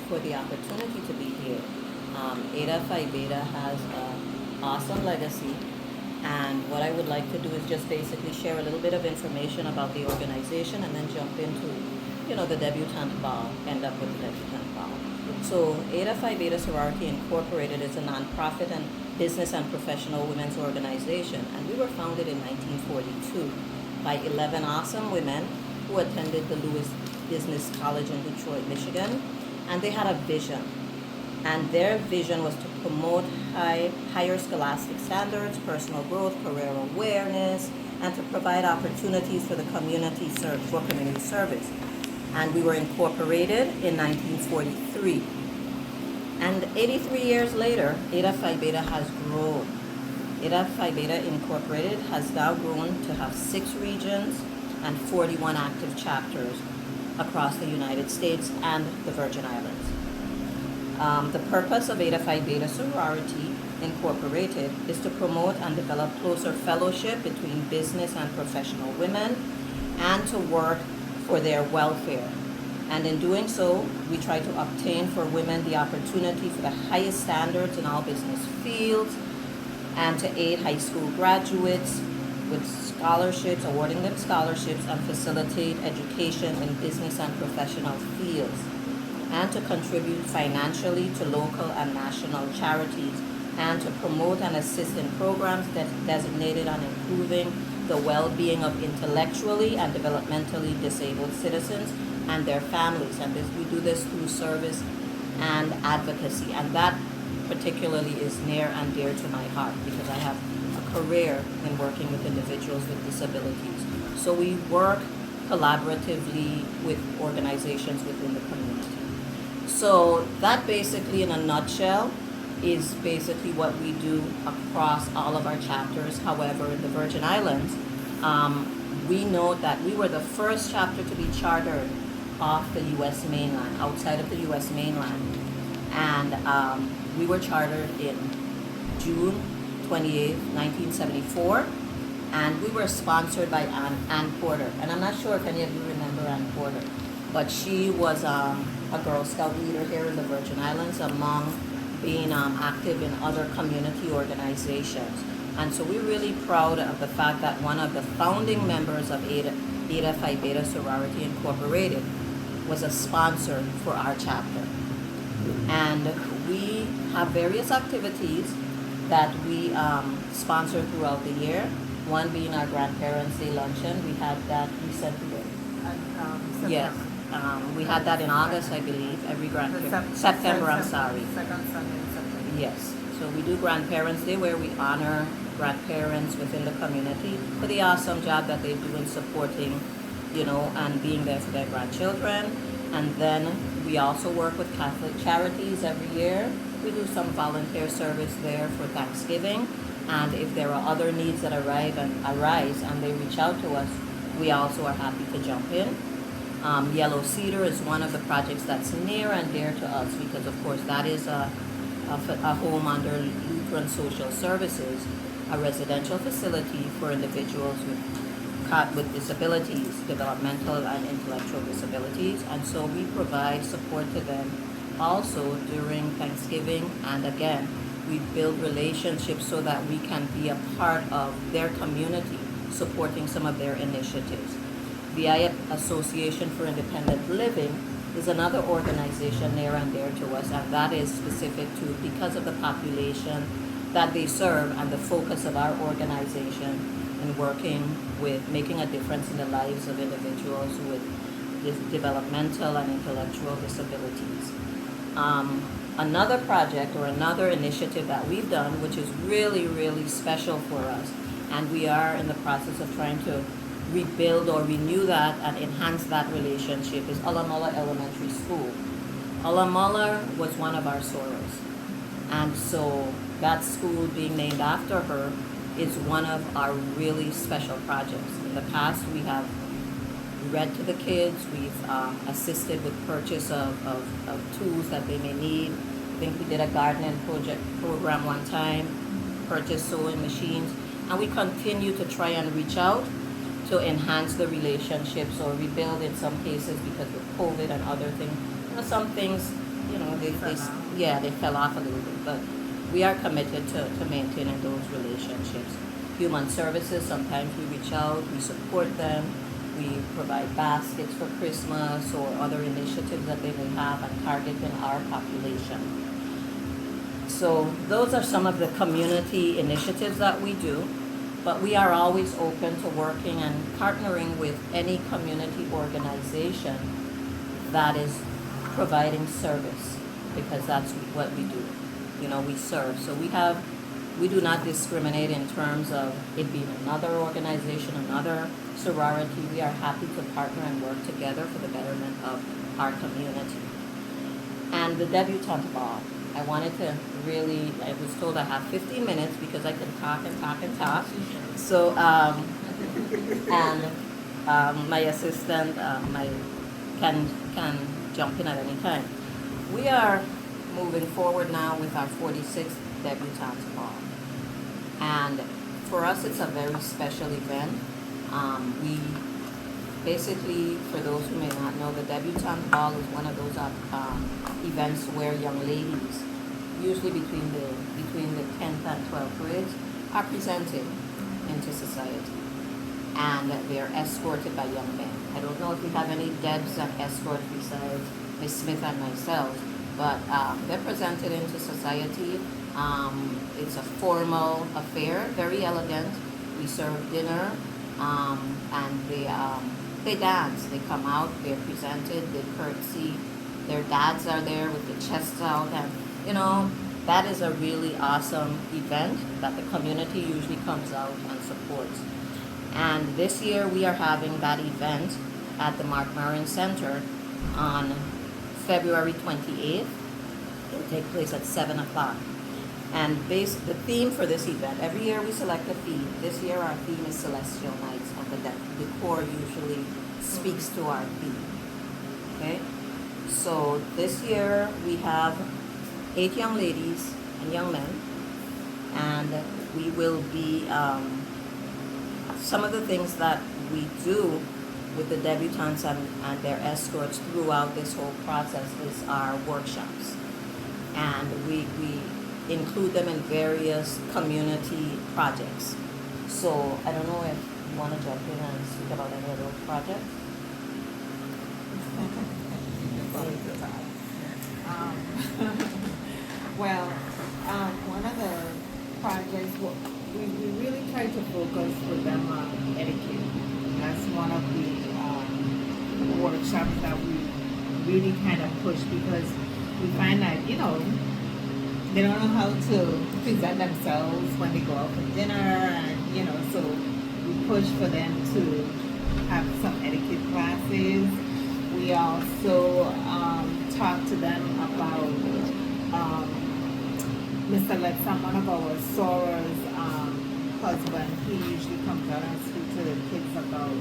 for the opportunity to be here. Eta Phi Beta has an awesome legacy, and what I would like to do is just basically share a little bit of information about the organization and then jump into, the debutante ball, end up with the debutante ball. So Eta Phi Beta Sorority Incorporated is a nonprofit and business and professional women's organization, and we were founded in 1942 by 11 awesome women who attended the Lewis Business College in Detroit, Michigan, and they had a vision. And their vision was to promote higher scholastic standards, personal growth, career awareness, and to provide opportunities for the community for community service. And we were incorporated in 1943. And 83 years later, Eta Phi Beta has grown. Eta Phi Beta Incorporated has now grown to have 6 regions and 41 active chapters across the United States and the Virgin Islands. The purpose of Eta Phi Beta Sorority Incorporated is to promote and develop closer fellowship between business and professional women and to work for their welfare. And in doing so, we try to obtain for women the opportunity for the highest standards in all business fields and to aid high school graduates with scholarships, awarding them scholarships, and facilitate education in business and professional fields, and to contribute financially to local and national charities, and to promote and assist in programs that designated on improving the well-being of intellectually and developmentally disabled citizens and their families. And we do this through service and advocacy, and that particularly is near and dear to my heart because I have a career in working with individuals with disabilities. So we work collaboratively with organizations within the community. So that basically, in a nutshell, is basically what we do across all of our chapters. However, in the Virgin Islands, we note that we were the first chapter to be chartered off the U.S. mainland, outside of the U.S. mainland. And we were chartered in June 28, 1974. And we were sponsored by Ann Porter. And I'm not sure if any of you remember Ann Porter, but she was a Girl Scout leader here in the Virgin Islands, among being active in other community organizations. And so we're really proud of the fact that one of the founding members of Eta Phi Beta Sorority Incorporated was a sponsor for our chapter. And we have various activities that we sponsor throughout the year. One being our Grandparents' Day Luncheon. We had that recently. Yes. We had that in August, I believe, every September, I'm sorry. Second Sunday in September. Yes. So we do Grandparents' Day where we honor grandparents within the community for the awesome job that they do in supporting, and being there for their grandchildren. And then we also work with Catholic charities every year. We do some volunteer service there for Thanksgiving. And if there are other needs that arise and they reach out to us, we also are happy to jump in. Yellow Cedar is one of the projects that's near and dear to us because, of course, that is a home under Lutheran Social Services, a residential facility for individuals with disabilities, developmental and intellectual disabilities. And so we provide support to them also during Thanksgiving. And again, we build relationships so that we can be a part of their community, supporting some of their initiatives. VI Association for Independent Living is another organization near and dear to us, and that is specific to because of the population that they serve and the focus of our organization in working with making a difference in the lives of individuals with developmental and intellectual disabilities. Another project or another initiative that we've done, which is really, really special for us, and we are in the process of trying to rebuild or renew that and enhance that relationship, is Alamola Elementary School. Alamola was one of our sorors, and so that school being named after her is one of our really special projects. In the past, we have read to the kids, we've assisted with purchase of tools that they may need. I think we did a gardening program one time, purchased sewing machines, and we continue to try and reach out to enhance the relationships or rebuild in some cases because of COVID and other things. Some things, they fell off a little bit, but we are committed to maintaining those relationships. Human services, sometimes we reach out, we support them, we provide baskets for Christmas or other initiatives that they may have and targeting our population. So those are some of the community initiatives that we do, but we are always open to working and partnering with any community organization that is providing service, because that's what we do. We serve. So we do not discriminate in terms of it being another organization, another sorority. We are happy to partner and work together for the betterment of our community. And the debutante ball, I wanted to I was told I have 15 minutes because I can talk and talk and talk. So, my assistant, can jump in at any time. We are moving forward now with our 46th debutante ball. And for us, it's a very special event. We basically, for those who may not know, the debutante ball is one of those events where young ladies, usually between the 10th and 12th grades, are presented into society, and they're escorted by young men. I don't know if we have any Debs that escort besides Miss Smith and myself, but they're presented into society. It's a formal affair, very elegant. We serve dinner, and they dance. They come out, they're presented, they curtsy. Their dads are there with the chests out, and that is a really awesome event that the community usually comes out and supports. And this year we are having that event at the Mark Marin Center on February 28th. It will take place at 7 o'clock. And the theme for this event, every year we select a theme. This year our theme is Celestial Nights, and the decor usually speaks to our theme. Okay? So this year we have 8 young ladies and young men, and we will be, some of the things that we do with the debutantes and their escorts throughout this whole process is our workshops. And we include them in various community projects. So I don't know if you want to jump in and speak about any of those projects. Well, one of the projects, we really try to focus with them on etiquette. That's one of the workshops that we really kind of push, because we find that, they don't know how to present themselves when they go out for dinner, and, so we push for them to have some etiquette classes. We also talk to them about Mr. Letson, one of our sorors, husband. He usually comes out and speaks to the kids about,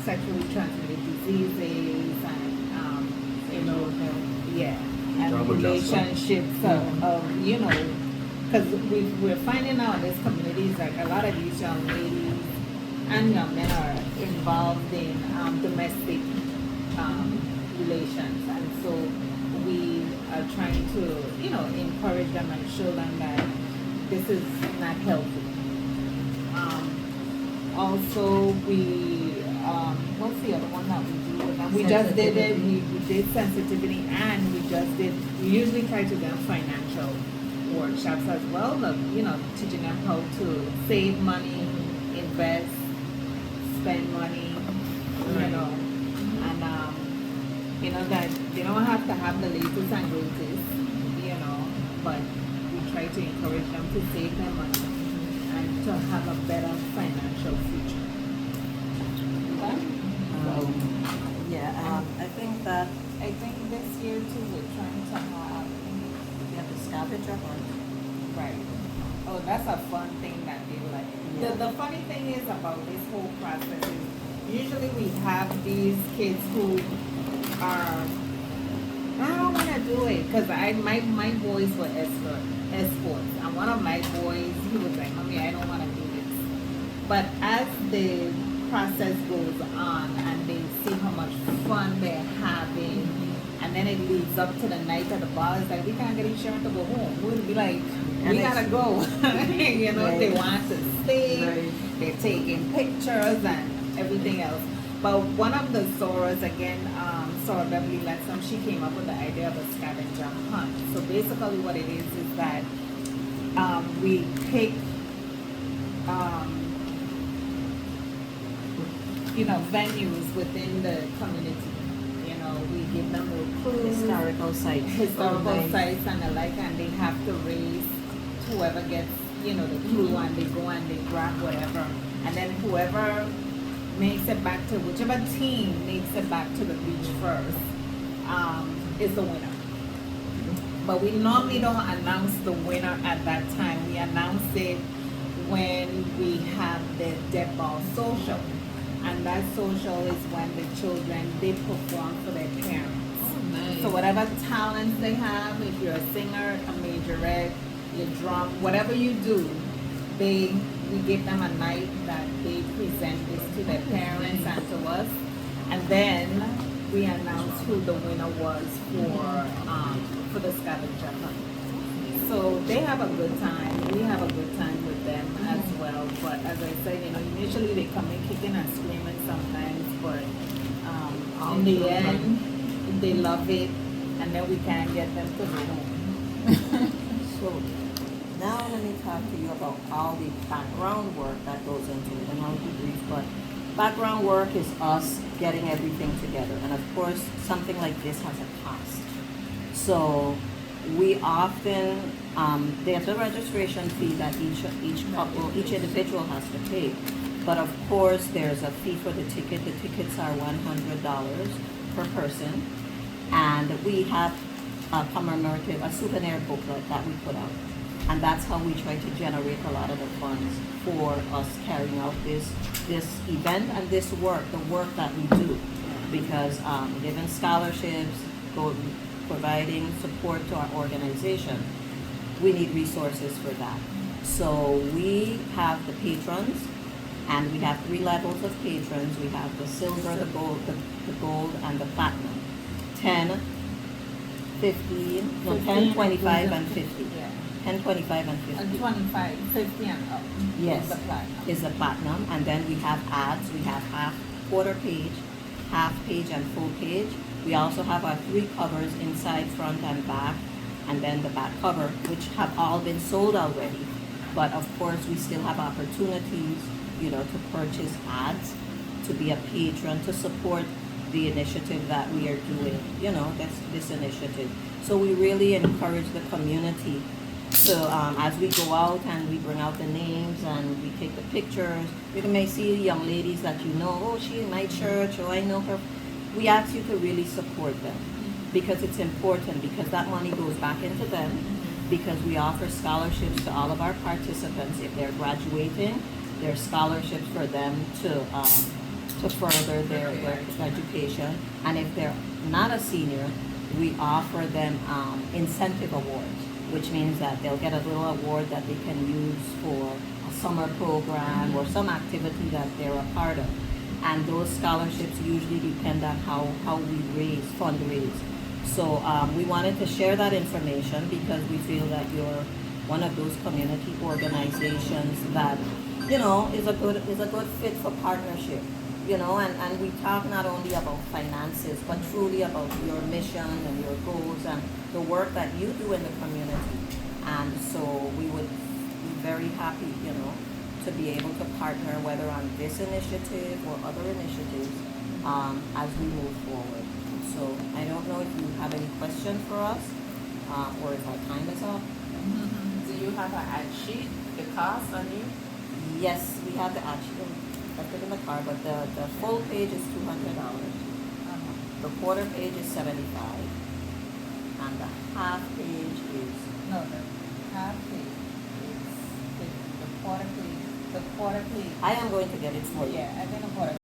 sexually transmitted diseases and, and relationships because we're finding out in these communities, like a lot of these young ladies and young men are involved in domestic relations, and so we are trying to, encourage them and show them that this is not healthy. Also, what's the other one that we do with them? We just did it, we did sensitivity, and we usually try to do financial workshops as well, teaching them how to save money, invest, spend money, and that they don't have to have the latest and greatest, but we try to encourage them to save their money and to have a better financial future. I think this year too we're trying to have The scavenger hunt. right. Oh, that's a fun thing that they like. Yeah. The funny thing is about this whole process is usually we have these kids who are, I don't want to do it because my boys were escorts, and one of my boys, he was like, Mommy, I don't want to do this. But as the process goes on and they see how much fun they're having then it leads up to the night at the bar. It's like we can't get insurance to go home. We'll be like, And we gotta go. You know, Right. they want to stay. Right. They're taking pictures and everything else. But one of the sorors, again, Soror Beverly Letsom, she came up with the idea of a scavenger hunt. So basically what it is that we pick, venues within the community. You know, we give them a clues, Historical sites. historical sites and the like, and they have to raise whoever gets, the clue, and they go and they grab whatever. And then whoever makes it back to, whichever team makes it back to the beach first, is the winner. But we normally don't announce the winner at that time. We announce it when we have the dead ball social. And that social is when the children, they perform for their parents. Oh, nice. So whatever talents they have, if you're a singer, a majorette, you drum, whatever you do, we give them a night that they present this to their parents and to us. And then we announce who the winner was for the scavenger hunt. So they have a good time. We have a good time with them as well. But as I said, initially they come in kicking and screaming sometimes, but in the end, they love it, and then we can get them to go home. So now let me talk to you about all the background work that goes into it, and I'll be brief, but background work is us getting everything together. And of course, something like this has a cost. So we often, there's a registration fee that each couple, each individual has to pay. But of course, there's a fee for the ticket. The tickets are $100 per person. And we have a commemorative, a souvenir booklet that we put out. And that's how we try to generate a lot of the funds for us carrying out this event and this work, the work that we do. Because giving scholarships, providing support to our organization, we need resources for that. So we have the patrons, and we have 3 levels of patrons. We have the silver, the gold, and the platinum. 10, 15, no, 10, 25, and 50. Yeah. 10, 25, and 50. And 25, 50 and up. Yes, Is the platinum. is the platinum. And then we have ads. We have quarter page, half page, and full page. We also have our 3 covers, inside, front, and back, and then the back cover, which have all been sold already. But of course, we still have opportunities, to purchase ads, to be a patron, to support the initiative that we are doing, this initiative. So we really encourage the community. So as we go out and we bring out the names and we take the pictures, you may see young ladies that oh, she's in my church, or I know her. We ask you to really support them, because it's important, because that money goes back into them, because we offer scholarships to all of our participants. If they're graduating, there's scholarships for them to further their education. And if they're not a senior, we offer them incentive awards, which means that they'll get a little award that they can use for a summer program or some activity that they're a part of. And those scholarships usually depend on how we fundraise. So we wanted to share that information because we feel that you're one of those community organizations that, is a good fit for partnership. And we talk not only about finances, but truly about your mission and your goals and the work that you do in the community. And so we would be very happy, to be able to partner, whether on this initiative or other initiatives, as we move forward. So I don't know if you have any questions for us, or if our time is up. Do you have an ad sheet, the cost on you? Yes, we have the actual. I put in the car, but the full page is $200. The quarter page is $75, and the half page is No, the half page is 50. The quarter page. I am going to get it for you. Yeah, I think a quarter